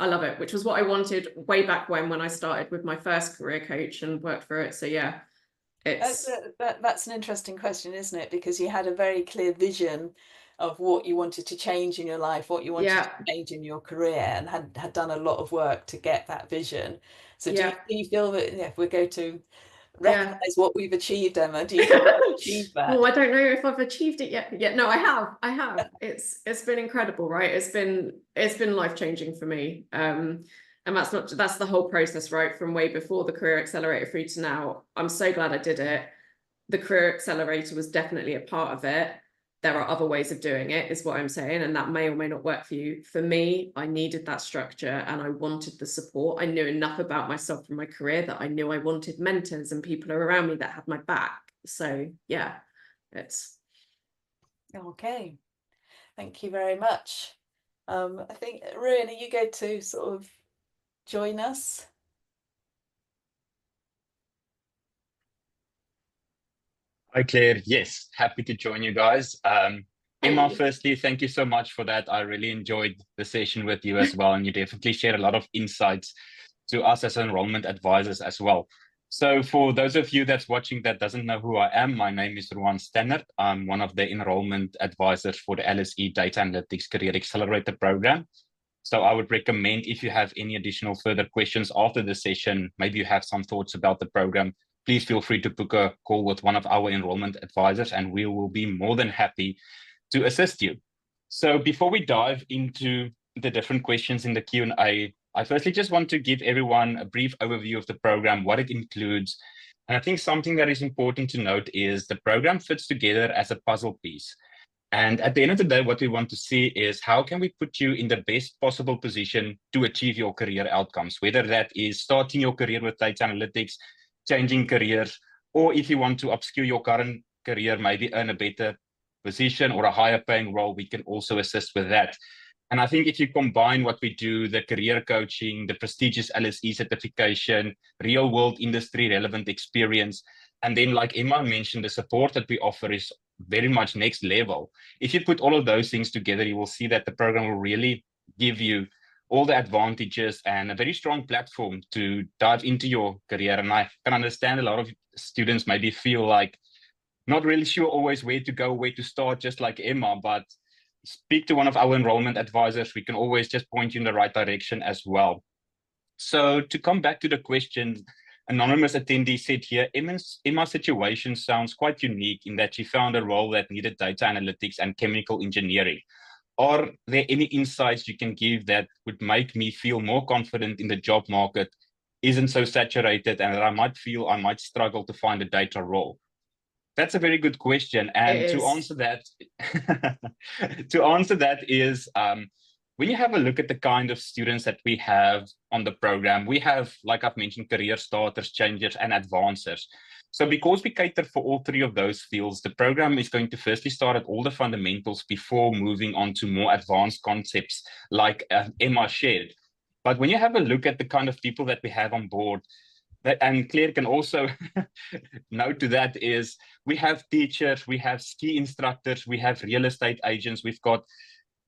Speaker 2: I love it, which was what I wanted way back when I started with my first career coach and worked for it. So yeah, it's
Speaker 1: That's an interesting question, isn't it? Because you had a very clear vision of what you wanted to change in your life, what you wanted to
Speaker 2: yeah,
Speaker 1: change in your career, and had done a lot of work to get that vision. So
Speaker 2: yeah,
Speaker 1: do you feel that, yeah, if we're going to
Speaker 2: yeah.
Speaker 1: recognize what we've achieved, Emma, do you feel you've achieved
Speaker 2: Well,
Speaker 1: that?
Speaker 2: I don't know if I've achieved it yet. Yeah, no, I have. I have. It's been incredible, right? It's been life-changing for me. And that's the whole process, right? From way before the Career Accelerator through to now. I'm so glad I did it. The Career Accelerator was definitely a part of it. There are other ways of doing it, is what I'm saying, and that may or may not work for you. For me, I needed that structure and I wanted the support. I knew enough about myself from my career that I knew I wanted mentors and people around me that had my back. So yeah, it's
Speaker 1: Okay, thank you very much. I think, really, you go to sort of join us.
Speaker 3: Hi, Claire. Yes, happy to join you guys. Emma,
Speaker 2: hey.
Speaker 3: firstly, thank you so much for that. I really enjoyed the session with you as well, and you definitely shared a lot of insights to us as enrollment advisors as well. So for those of you that's watching that doesn't know who I am, my name is Ruan Stannard. I'm one of the enrollment advisors for the LSE Data Analytics Career Accelerator program. So I would recommend, if you have any additional further questions after the session, maybe you have some thoughts about the program, please feel free to book a call with one of our enrollment advisors, and we will be more than happy to assist you. So before we dive into the different questions in the Q&A, I firstly just want to give everyone a brief overview of the program, what it includes. And I think something that is important to note is the program fits together as a puzzle piece. And at the end of the day, what we want to see is how can we put you in the best possible position to achieve your career outcomes, whether that is starting your career with data analytics, changing careers, or if you want to upskill your current career, maybe earn a better position or a higher paying role, we can also assist with that. And I think if you combine what we do, the career coaching, the prestigious LSE certification, real world industry relevant experience, and then like Emma mentioned, the support that we offer is very much next level. If you put all of those things together, you will see that the program will really give you all the advantages and a very strong platform to dive into your career. And I can understand a lot of students maybe feel like not really sure always where to go, where to start, just like Emma, but speak to one of our enrollment advisors. We can always just point you in the right direction as well. So to come back to the question, anonymous attendee said here, Emma's situation sounds quite unique in that she found a role that needed data analytics and chemical engineering. Are there any insights you can give that would make me feel more confident in the job market isn't so saturated and that I might feel I might struggle to find a data role? That's a very good question. And to answer that, is when you have a look at the kind of students that we have on the program, we have, like I've mentioned, career starters, changers, and advancers. So because we cater for all three of those fields, the program is going to firstly start at all the fundamentals before moving on to more advanced concepts like Emma shared. But when you have a look at the kind of people that we have on board, and Claire can also note to that, is we have teachers, we have ski instructors, we have real estate agents, we've got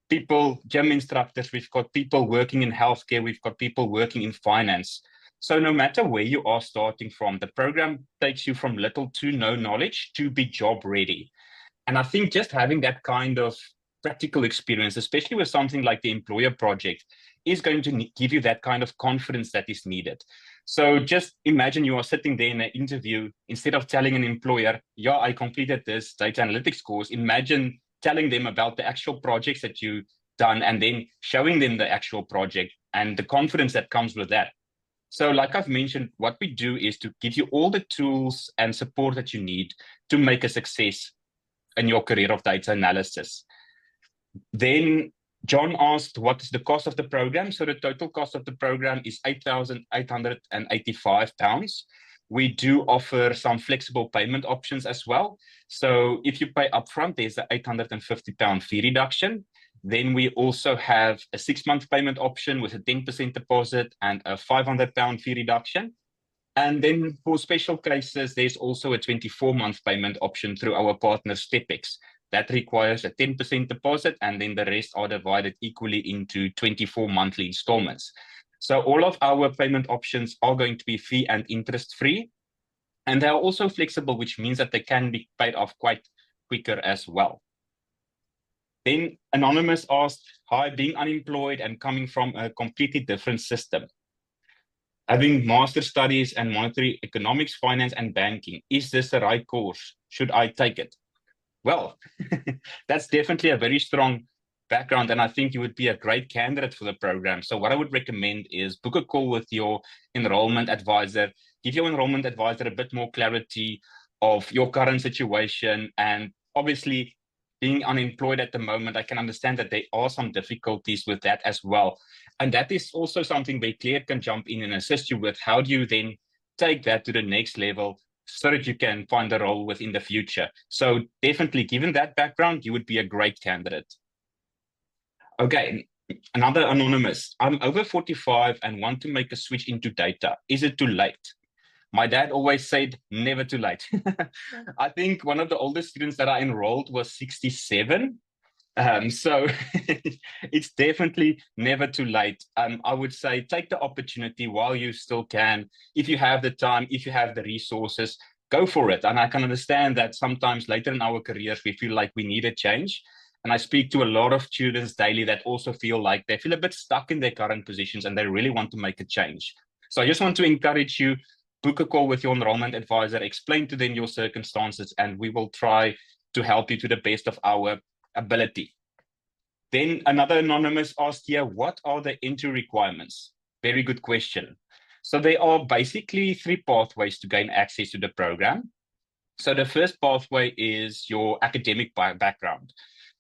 Speaker 3: people, gym instructors, we've got people working in healthcare, we've got people working in finance. So no matter where you are starting from, the program takes you from little to no knowledge to be job ready. And I think just having that kind of practical experience, especially with something like the employer project, is going to give you that kind of confidence that is needed. So just imagine you are sitting there in an interview, instead of telling an employer, yeah, I completed this data analytics course, imagine telling them about the actual projects that you've done and then showing them the actual project and the confidence that comes with that. So like I've mentioned, what we do is to give you all the tools and support that you need to make a success in your career of data analysis. Then John asked, what is the cost of the program? So the total cost of the program is £8,885. We do offer some flexible payment options as well. So if you pay upfront, there's an £850 fee reduction. Then we also have a 6-month payment option with a 10% deposit and a £500 fee reduction. And then for special cases, there's also a 24-month payment option through our partner StepX. That requires a 10% deposit, and then the rest are divided equally into 24 monthly installments. So all of our payment options are going to be fee and interest free. And they are also flexible, which means that they can be paid off quite quicker as well. Then Anonymous asked, hi, being unemployed and coming from a completely different system, having master studies and monetary economics, finance, and banking, is this the right course? Should I take it? Well, that's definitely a very strong background, and I think you would be a great candidate for the program. So what I would recommend is book a call with your enrollment advisor, give your enrollment advisor a bit more clarity of your current situation. And obviously, being unemployed at the moment, I can understand that there are some difficulties with that as well. And that is also something where Claire can jump in and assist you with. How do you then take that to the next level so that you can find a role within the future? So definitely, given that background, you would be a great candidate. Okay, another Anonymous. I'm over 45 and want to make a switch into data. Is it too late? My dad always said, never too late. I think one of the oldest students that I enrolled was 67. So it's definitely never too late. I would say take the opportunity while you still can. If you have the time, if you have the resources, go for it. And I can understand that sometimes later in our careers, we feel like we need a change. And I speak to a lot of students daily that also feel like they feel a bit stuck in their current positions and they really want to make a change. So I just want to encourage you, book a call with your enrollment advisor, explain to them your circumstances, and we will try to help you to the best of our ability. Then another Anonymous asked here, what are the entry requirements? Very good question. So there are basically 3 pathways to gain access to the program. So the first pathway is your academic background.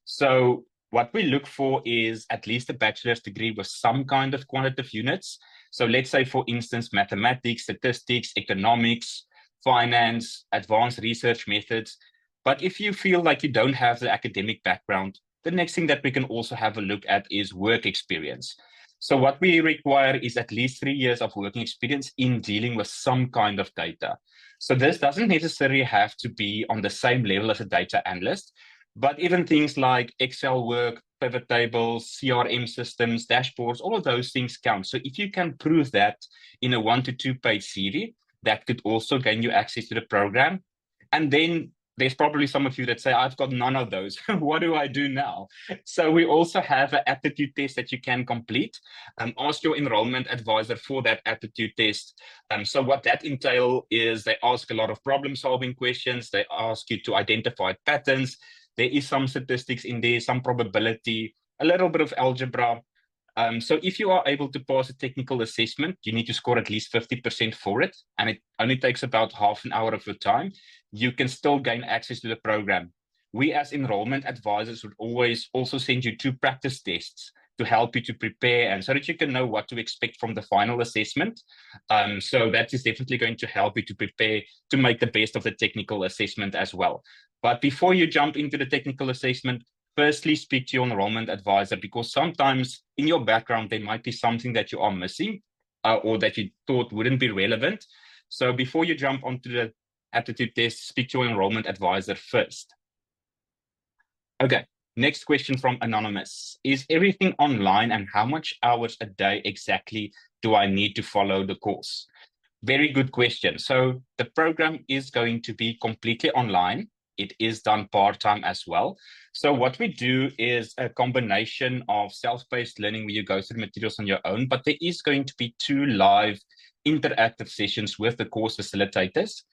Speaker 3: So what we look for is at least a bachelor's degree with some kind of quantitative units. So let's say, for instance, mathematics, statistics, economics, finance, advanced research methods. But if you feel like you don't have the academic background, the next thing that we can also have a look at is work experience. So what we require is at least 3 years of working experience in dealing with some kind of data. So this doesn't necessarily have to be on the same level as a data analyst, but even things like Excel work, pivot tables, CRM systems, dashboards, all of those things count. So if you can prove that in a 1 to 2 page CV, that could also gain you access to the program. And then there's probably some of you that say, I've got none of those. What do I do now? So we also have an aptitude test that you can complete. Ask your enrollment advisor for that aptitude test. So what that entails is they ask a lot of problem-solving questions. They ask you to identify patterns. There is some statistics in there, some probability, a little bit of algebra. So if you are able to pass a technical assessment, you need to score at least 50% for it, and it only takes about half an hour of your time. You can still gain access to the program. We as enrollment advisors would always also send you 2 practice tests to help you to prepare and so that you can know what to expect from the final assessment. So that is definitely going to help you to prepare to make the best of the technical assessment as well. But before you jump into the technical assessment, firstly, speak to your enrollment advisor, because sometimes in your background, there might be something that you are missing or that you thought wouldn't be relevant. So before you jump onto the aptitude test, speak to your enrollment advisor first. Okay, next question from Anonymous. Is everything online, and how much hours a day exactly do I need to follow the course? Very good question. So the program is going to be completely online. It is done part-time as well. So what we do is a combination of self-paced learning where you go through materials on your own, but there is going to be 2 live interactive sessions with the course facilitators.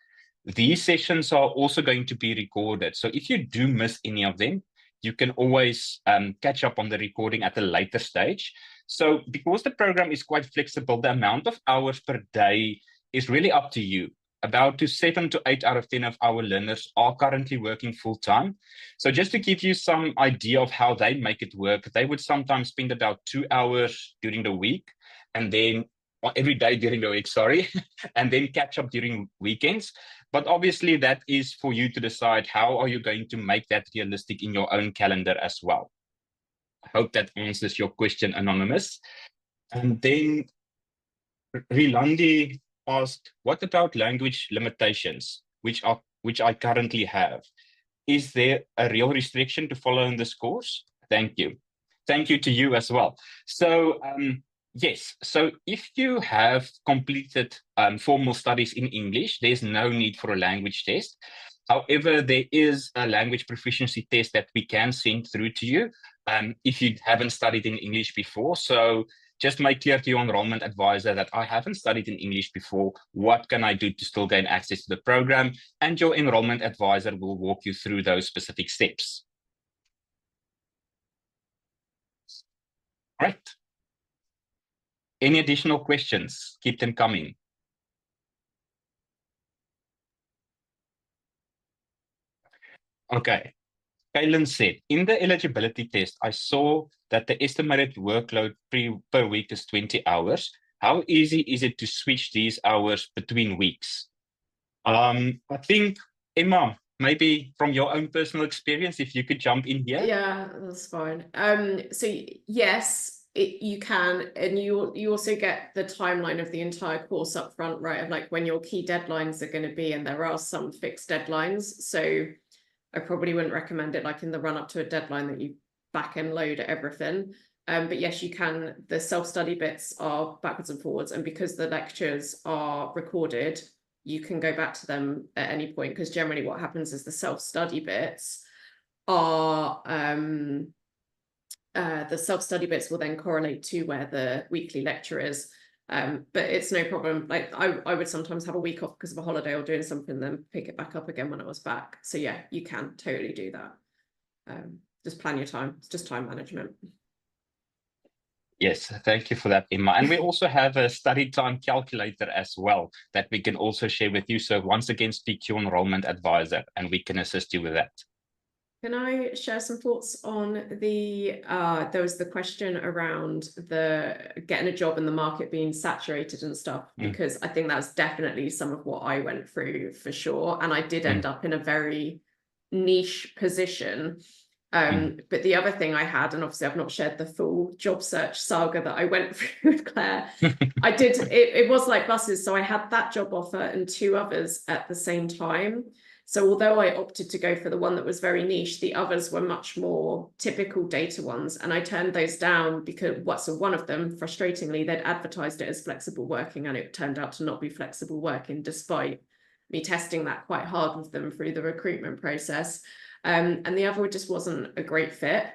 Speaker 3: These sessions are also going to be recorded. So if you do miss any of them, you can always catch up on the recording at a later stage. So because the program is quite flexible, the amount of hours per day is really up to you. About 7 to 8 out of 10 of our learners are currently working full-time. So just to give you some idea of how they make it work, they would sometimes spend about 2 hours during the week, and then every day during the week, sorry, and then catch up during weekends. But obviously that is for you to decide how are you going to make that realistic in your own calendar as well. I hope that answers your question, Anonymous. And then Rilandi asked, what about language limitations, which I currently have? Is there a real restriction to following this course? Thank you. Thank you to you as well. So yes, so if you have completed formal studies in English, there's no need for a language test. However, there is a language proficiency test that we can send through to you if you haven't studied in English before. So just make clear to your enrollment advisor that I haven't studied in English before. What can I do to still gain access to the program? And your enrollment advisor will walk you through those specific steps. Great. Any additional questions? Keep them coming. Okay. Kaylin said, in the eligibility test, I saw that the estimated workload per week is 20 hours. How easy is it to switch these hours between weeks? I think, Emma, maybe from your own personal experience, if you could jump in here.
Speaker 2: Yeah, that's fine. So yes, you can, and you also get the timeline of the entire course up front, right? Of like when your key deadlines are going to be, and there are some fixed deadlines. So I probably wouldn't recommend it like in the run up to a deadline that you back end load everything. But yes, you can. The self-study bits are backwards and forwards, and because the lectures are recorded, you can go back to them at any point, because generally what happens is the self-study bits are the self-study bits will then correlate to where the weekly lecture is. But it's no problem. Like I would sometimes have a week off because of a holiday or doing something, then pick it back up again when I was back. So yeah, you can totally do that. Just plan your time. It's just time management.
Speaker 3: Yes, thank you for that, Emma. And we also have a study time calculator as well that we can also share with you. So once again, speak to your enrollment advisor and we can assist you with that.
Speaker 2: Can I share some thoughts on the, there was the question around the getting a job in the market being saturated and stuff, because I think that's definitely some of what I went through for sure. And I did end up in a very niche position. But the other thing I had, and obviously I've not shared the full job search saga that I went through with Claire. It was like buses. So I had that job offer and 2 others at the same time. So although I opted to go for the one that was very niche, the others were much more typical data ones. And I turned those down because one of them, frustratingly, they'd advertised it as flexible working, and it turned out to not be flexible working, despite me testing that quite hard with them through the recruitment process. And the other just wasn't a great fit.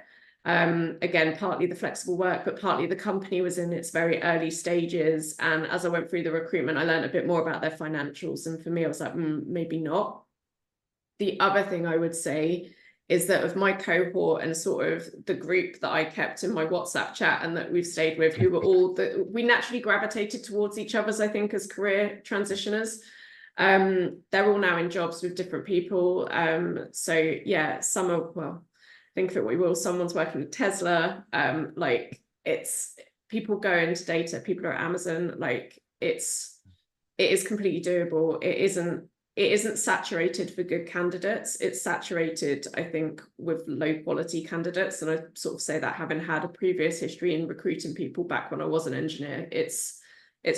Speaker 2: Again, partly the flexible work, but partly the company was in its very early stages. And as I went through the recruitment, I learned a bit more about their financials. And for me, I was like, maybe not. The other thing I would say is that of my cohort and sort of the group that I kept in my WhatsApp chat and that we've stayed with, who were all we naturally gravitated towards each other's, I think, as career transitioners. They're all now in jobs with different people. So yeah, some are, well, think of it what you will, someone's working at Tesla. Like it's people go into data, people are at Amazon, like it is completely doable. It isn't saturated for good candidates. It's saturated, I think, with low quality candidates. And I sort of say that having had a previous history in recruiting people back when I was an engineer, it's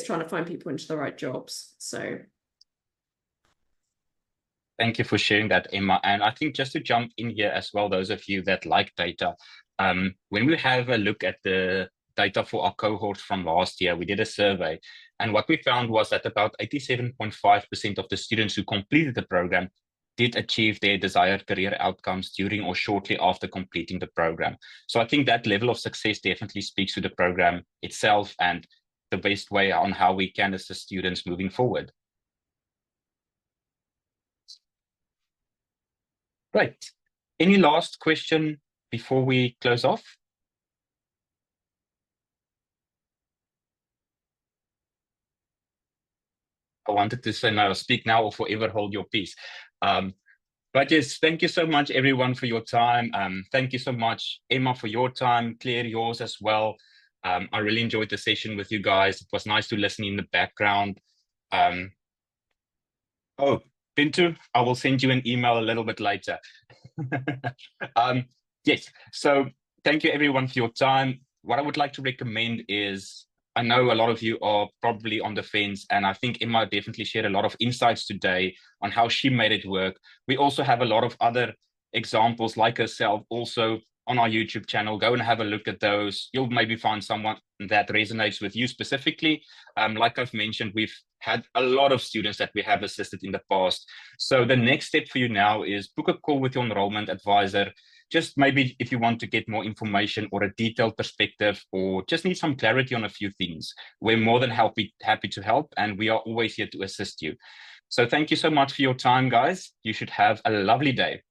Speaker 2: trying to find people into the right jobs. So
Speaker 3: thank you for sharing that, Emma. And I think just to jump in here as well, those of you that like data, when we have a look at the data for our cohorts from last year, we did a survey. And what we found was that about 87.5% of the students who completed the program did achieve their desired career outcomes during or shortly after completing the program. So I think that level of success definitely speaks to the program itself and the best way on how we can assist students moving forward. Right. Any last question before we close off? I wanted to say no, speak now or forever hold your peace. But yes, thank you so much, everyone, for your time. Thank you so much, Emma, for your time, Claire, yours as well. I really enjoyed the session with you guys. It was nice to listen in the background. Oh, Pintu, I will send you an email a little bit later. Yes, so thank you everyone for your time. What I would like to recommend is, I know a lot of you are probably on the fence, and I think Emma definitely shared a lot of insights today on how she made it work. We also have a lot of other examples like herself also on our YouTube channel. Go and have a look at those. You'll maybe find someone that resonates with you specifically. Like I've mentioned, we've had a lot of students that we have assisted in the past. So the next step for you now is book a call with your enrollment advisor. Just maybe if you want to get more information or a detailed perspective, or just need some clarity on a few things, we're more than happy to help, and we are always here to assist you. So thank you so much for your time, guys. You should have a lovely day.